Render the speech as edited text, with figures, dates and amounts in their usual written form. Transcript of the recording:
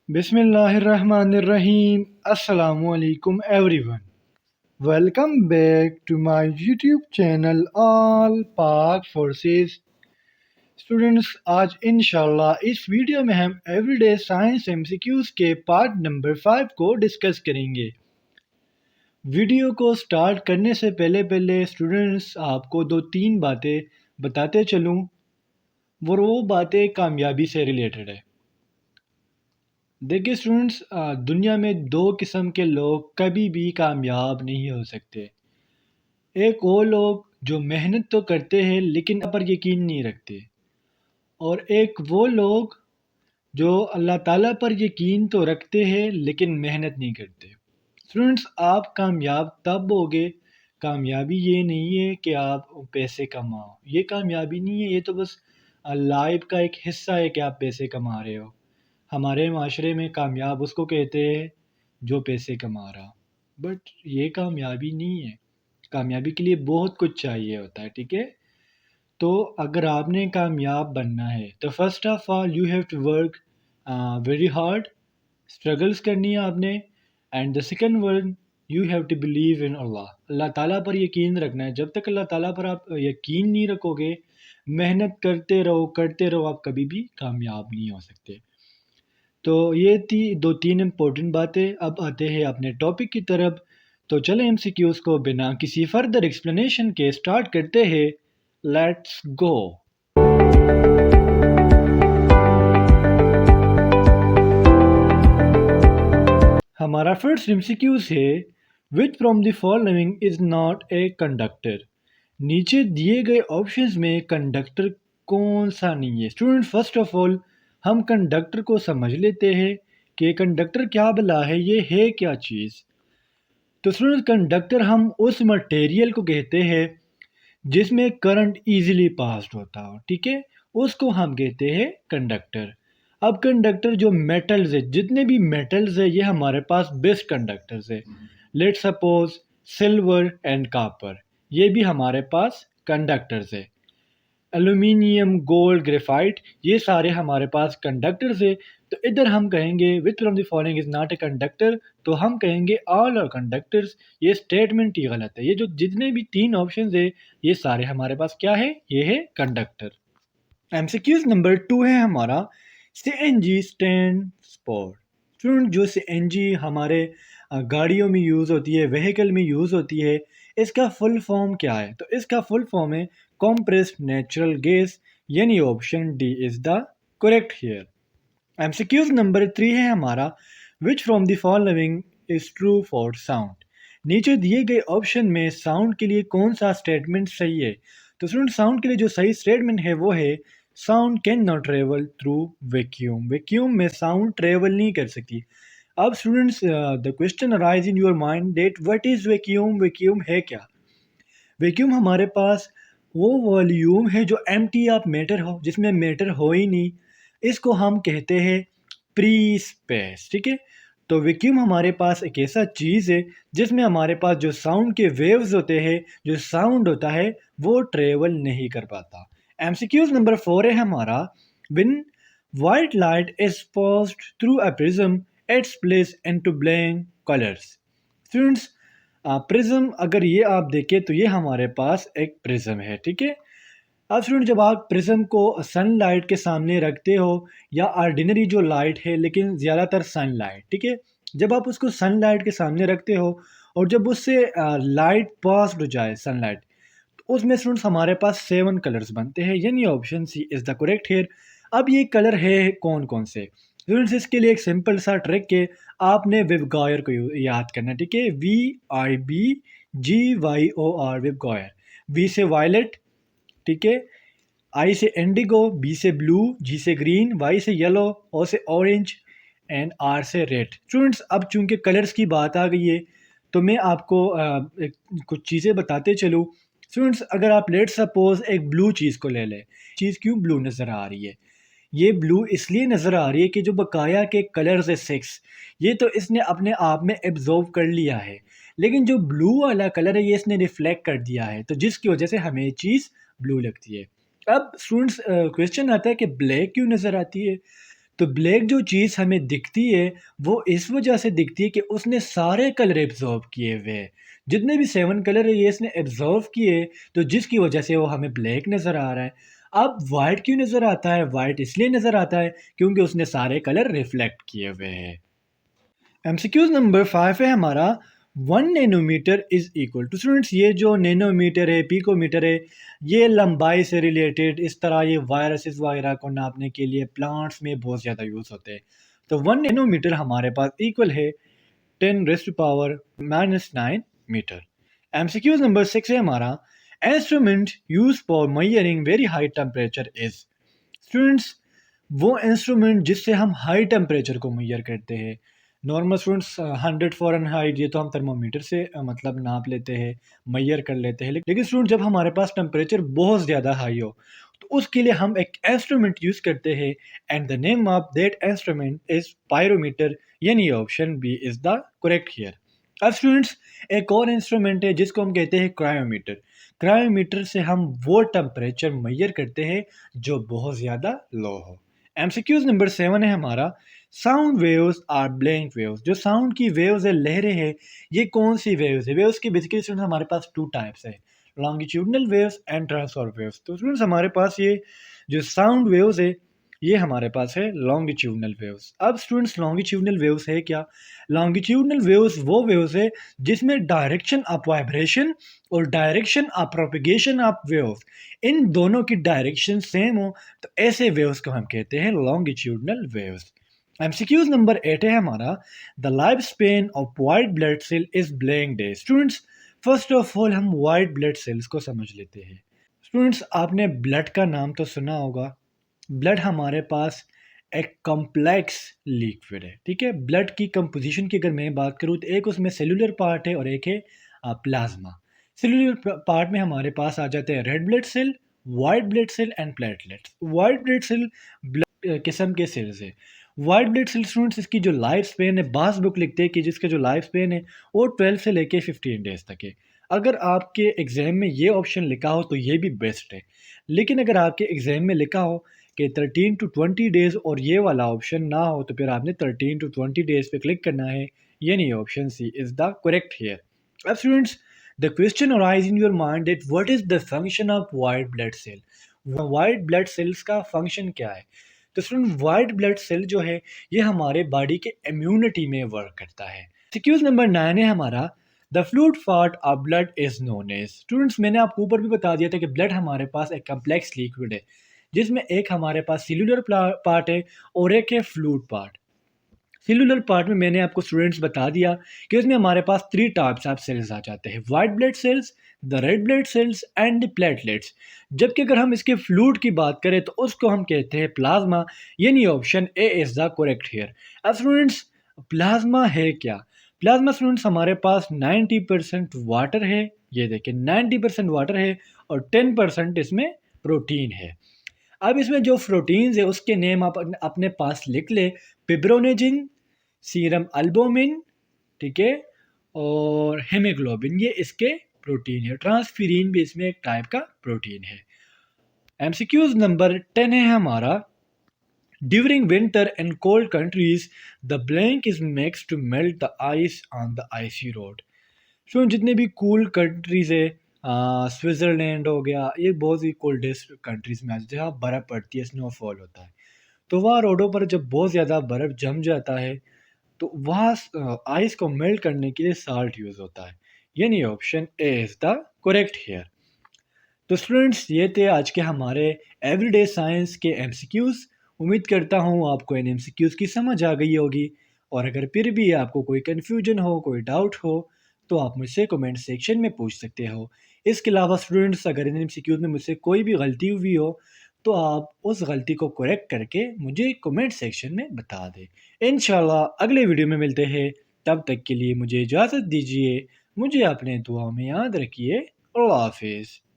Bismillahirrahmanirrahim. Assalamualaikum everyone. Welcome back to my YouTube channel All Pak Forces. Students आज इंशाल्लाह इस video में हम एवरीडे साइंस एमसीक्यूज के पार्ट नंबर 5 को डिस्कस करेंगे। वीडियो को स्टार्ट करने से पहले स्टूडेंट्स आपको दो तीन बातें बताते चलूँ, वो बातें कामयाबी से रिलेटेड है। देखिए स्टूडेंट्स, दुनिया में दो किस्म के लोग कभी भी कामयाब नहीं हो सकते। एक वो लोग जो मेहनत तो करते हैं लेकिन अल्लाह पर यकीन नहीं रखते, और एक वो लोग जो अल्लाह ताला पर यकीन तो रखते हैं लेकिन मेहनत नहीं करते। स्टूडेंट्स, आप कामयाब तब होगे, कामयाबी ये नहीं है कि आप पैसे कमाओ, ये कामयाबी नहीं है, ये तो बस लाइफ का एक हिस्सा है कि आप पैसे कमा रहे हो। हमारे माशरे में कामयाब उसको कहते हैं जो पैसे कमा रहा, बट ये कामयाबी नहीं है। कामयाबी के लिए बहुत कुछ चाहिए होता है, ठीक है। तो अगर आपने कामयाब बनना है तो first of all you have to work very hard, struggles करनी है आपने। And the second one, you have to believe in Allah, Allah Taala पर यकीन रखना है। जब तक अल्लाह ताला पर आप यकीन नहीं रखोगे, मेहनत करते रहो, आप कभी भी कामयाब नहीं हो सकते। तो ये थी दो तीन इम्पोर्टेंट बातें। अब आते हैं अपने टॉपिक की तरफ। तो चलें एमसीक्यूज़ को बिना किसी फर्दर एक्सप्लेनेशन के स्टार्ट करते हैं। Let's go. हमारा फर्स्ट एमसीक्यूज़ है, which from the following is not a conductor. नीचे दिए गए ऑप्शंस में कंडक्टर कौन सा नहीं है। स्टूडेंट, फर्स्ट ऑफ ऑल हम कंडक्टर को समझ लेते हैं कि कंडक्टर क्या भला है, ये है क्या चीज़। तो स्टूडेंट, कंडक्टर हम उस मटेरियल को कहते हैं जिसमें करंट इजीली पास होता हो, ठीक है, उसको हम कहते हैं कंडक्टर। अब कंडक्टर जो मेटल्स है, जितने भी मेटल्स है, ये हमारे पास बेस्ट कंडक्टर्स है। Let suppose silver and copper, ये भी हमारे पास कंडक्टर्स है। एल्यूमिनियम, गोल्ड, ग्रेफाइट, ये सारे हमारे पास कंडक्टर्स है। तो इधर हम कहेंगे which from the following is not a conductor, तो हम कहेंगे ऑल आर कंडक्टर्स। ये स्टेटमेंट ही गलत है। ये जो जितने भी तीन ऑप्शंस है, ये सारे हमारे पास क्या है, ये है कंडक्टर। एमसीक्यूज नंबर 2 है हमारा, सीएनजी स्टैंड फॉर। स्टूडेंट, जो सीएनजी हमारे गाड़ियों में यूज़ होती है, व्हीकल में यूज़ होती है, इसका फुल फॉर्म क्या है? तो इसका फुल फॉर्म है कॉम्प्रेस्ड नेचुरल गैस, यानी option D is the correct here. MCQs number 3 है हमारा, which from the following is true for sound. नीचे दिए गए ऑप्शन में साउंड के लिए कौन सा स्टेटमेंट सही है? तो स्टूडेंट, साउंड के लिए जो सही स्टेटमेंट है वो है sound can not travel through vacuum. Vacuum में साउंड ट्रेवल नहीं कर सकती। अब students, the question arise in your mind that what is vacuum. Vacuum है क्या? वैक्यूम हमारे पास वो वॉल्यूम है जो एम्प्टी ऑफ मैटर हो, जिसमें मैटर हो ही नहीं, इसको हम कहते हैं फ्री स्पेस, ठीक है। तो वैक्यूम हमारे पास एक ऐसा चीज़ है जिसमें हमारे पास जो साउंड के वेव्स होते हैं, जो साउंड होता है, वो ट्रेवल नहीं कर पाता। एमसीक्यूज नंबर 4 है हमारा, win white light is passed through a prism its place into blank colours. Students, prism अगर ये आप देखें तो ये हमारे पास एक प्रिज्म है, ठीक है। अब स्टूडेंट, जब आप प्रिज्म को सनलाइट के सामने रखते हो, या ऑर्डिनरी जो लाइट है लेकिन ज़्यादातर सनलाइट, ठीक है, जब आप उसको सनलाइट के सामने रखते हो और जब उससे लाइट पास हो जाए सनलाइट, तो उसमें स्टूडेंट्स हमारे पास 7 कलर्स बनते हैं, यानी option C is the correct here. अब ये कलर है कौन कौन से? स्टूडेंट्स, इसके लिए एक सिंपल सा ट्रिक है, आपने विबगॉयर को याद करना, ठीक है। VIBGYOR, विबगॉयर। वी से वायलेट, ठीक है, आई से इंडिगो, बी से ब्लू, जी से ग्रीन, वाई से येलो, ओ से ऑरेंज एंड आर से रेड। स्टूडेंट्स, अब चूंकि कलर्स की बात आ गई है तो मैं आपको कुछ चीज़ें बताते चलूँ। स्टूडेंट्स, अगर आप लेट सपोज एक ब्लू चीज़ को ले लें, चीज़ क्यों ब्लू नज़र आ रही है? ये ब्लू इसलिए नज़र आ रही है कि जो बकाया के कलर्स है 6, ये तो इसने अपने आप में एब्जॉर्व कर लिया है, लेकिन जो ब्लू वाला कलर है ये इसने रिफ्लेक्ट कर दिया है, तो जिसकी वजह से हमें ये चीज़ ब्लू लगती है। अब स्टूडेंट्स, क्वेश्चन आता है कि ब्लैक क्यों नज़र आती है? तो ब्लैक जो चीज़ हमें दिखती है वो इस वजह से दिखती है कि उसने सारे कलर एब्जॉर्व किए हुए हैं। जितने भी 7 कलर है ये इसने एब्जॉर्व किए, तो जिसकी वजह से वो हमें ब्लैक नज़र आ रहा है। अब वाइट क्यों नज़र आता है? वाइट इसलिए नज़र आता है क्योंकि उसने सारे कलर रिफ्लेक्ट किए हुए हैं। एमसीक्यूज नंबर 5 है हमारा, 1 nanometre is equal to. Students ये जो नैनोमीटर है, पिकोमीटर है, ये लंबाई से रिलेटेड, इस तरह ये वायरसेस वगैरह को नापने के लिए प्लांट्स में बहुत ज़्यादा यूज़ होते हैं। तो 1 नैनोमीटर हमारे पास इक्वल है 10⁻⁻⁹ मीटर। एमसीक्यूज नंबर 6 है हमारा, instrument use for measuring very high temperature is. Students वो इंस्ट्रूमेंट जिससे हम हाई टेम्परेचर को मेजर करते हैं। नॉर्मल स्टूडेंट्स 100 फ़ारेनहाइट ये तो हम थर्मोमीटर से मतलब नाप लेते हैं, मेजर कर लेते हैं। लेकिन स्टूडेंट जब हमारे पास टेम्परेचर बहुत ज़्यादा हाई हो तो उसके लिए हम एक इंस्ट्रूमेंट यूज़ करते हैं, and the name of that instrument is pyrometer, यानी option B is the correct here. अब स्टूडेंट्स एक और इंस्ट्रूमेंट है जिसको हम कहते हैं क्रायोमीटर। क्रायोमीटर से हम वो टेम्परेचर मेजर करते हैं जो बहुत ज़्यादा लो हो। एमसीक्यूज नंबर 7 है हमारा, sound waves are blank waves. जो साउंड की वेव्स है, लहरें हैं, ये कौन सी वेव्स है? वेव्स की बेसिकली स्टूडेंट्स हमारे पास 2 टाइप्स है, longitudinal waves and transverse waves. तो स्टूडेंट्स हमारे पास ये जो साउंड वेव्स है ये हमारे पास है लॉन्गिट्यूडनल वेव्स। अब स्टूडेंट्स लॉन्गिट्यूडनल वेव्स है क्या? लॉन्गिट्यूडनल वेव्स वो वेव्स है जिसमें डायरेक्शन ऑफ वाइब्रेशन और direction of propagation of waves, इन दोनों की डायरेक्शन सेम हो, तो ऐसे वेव्स को हम कहते हैं लॉन्गिट्यूडनल वेव्स। एमसीक्यूज नंबर 8 है हमारा, the life span of white blood cell is blank day. Students first of all हम वाइट ब्लड सेल्स को समझ लेते हैं। स्टूडेंट्स आपने ब्लड का नाम तो सुना होगा। ब्लड हमारे पास एक कॉम्प्लेक्स लिक्विड है, ठीक है। ब्लड की कंपोजिशन की अगर मैं बात करूँ तो एक उसमें सेलुलर पार्ट है और एक है प्लाज्मा। सेलुलर पार्ट में हमारे पास आ जाते हैं red blood cell, white blood cell and platelets. White blood cell blood किस्म के सेल्स है। वाइट ब्लड सेल स्टूडेंट्स इसकी जो लाइफ स्पेन है, बास बुक लिखते हैं कि जिसका जो लाइफ स्पेन है वो 12 से लेके 15 डेज तक है। अगर आपके एग्जाम में ये ऑप्शन लिखा हो तो ये भी बेस्ट है, लेकिन अगर आपके एग्जाम में लिखा हो कि 13 टू 20 डेज़ और ये वाला ऑप्शन ना हो तो फिर आपने 13 टू 20 डेज़ पे क्लिक करना है, यानी option C is the correct here. अब students the question arise in your mind that what is the function of white blood cell. White blood cells का फंक्शन क्या है? तो स्टूडेंट वाइट ब्लड सेल जो है ये हमारे बॉडी के इम्यूनिटी में वर्क करता है। सिक्यूज नंबर 9 है हमारा, the fluid part of blood is known as. Students मैंने आपको ऊपर भी बता दिया था कि ब्लड हमारे पास एक कम्प्लेक्स लिक्विड है जिसमें एक हमारे पास सेलुलर पार्ट है और एक है फ्लूइड पार्ट। सेलुलर पार्ट में मैंने आपको स्टूडेंट्स बता दिया कि उसमें हमारे पास 3 टाइप्स ऑफ सेल्स आ जाते हैं, white blood sales, the red blood cells and the platelets. जबकि अगर हम इसके फ्लूइड की बात करें तो उसको हम कहते हैं प्लाज्मा, यानी option A is the correct here. अब स्टूडेंट्स प्लाज्मा है क्या? प्लाज्मा स्टूडेंट्स हमारे पास 90% वाटर है, ये देखिए 90% वाटर है और 10% इसमें प्रोटीन है। अब इसमें जो प्रोटीन्स है उसके नेम आप अपने पास लिख ले, पिब्रोनेजिन, सीरम अल्बुमिन, ठीक है, और हेमोग्लोबिन, ये इसके प्रोटीन है। ट्रांसफेरिन भी इसमें एक टाइप का प्रोटीन है। एमसीक्यूज नंबर 10 है हमारा, during winter in cold countries the blank is makes to melt the ice on the icy road. So जितने भी कूल कंट्रीज़ है, स्विट्ज़रलैंड हो गया, ये बहुत ही कोल्डेस्ट कंट्रीज़ में आ जाते हैं जहाँ बर्फ़ पड़ती है, स्नोफॉल होता है। तो वहाँ रोडों पर जब बहुत ज़्यादा बर्फ़ जम जाता है तो वहाँ आइस को मेल्ट करने के लिए साल्ट यूज़ होता है, यानी option A is the correct here. तो स्टूडेंट्स ये थे आज के हमारे एवरीडे साइंस के एमसीक्यूज़। उम्मीद करता हूँ आपको इन एमसीक्यूज़ की समझ आ गई होगी, और अगर फिर भी आपको कोई कन्फ्यूजन हो, कोई डाउट हो, तो आप मुझसे कमेंट सेक्शन में पूछ सकते हो। इसके अलावा स्टूडेंट्स अगर इन एमसीक्यूज़ में मुझसे कोई भी गलती हुई हो तो आप उस गलती को करेक्ट करके मुझे कमेंट सेक्शन में बता दें। इंशाल्लाह अगले वीडियो में मिलते हैं, तब तक के लिए मुझे इजाज़त दीजिए। मुझे अपने दुआ में याद रखिए। अल्लाह हाफिज़।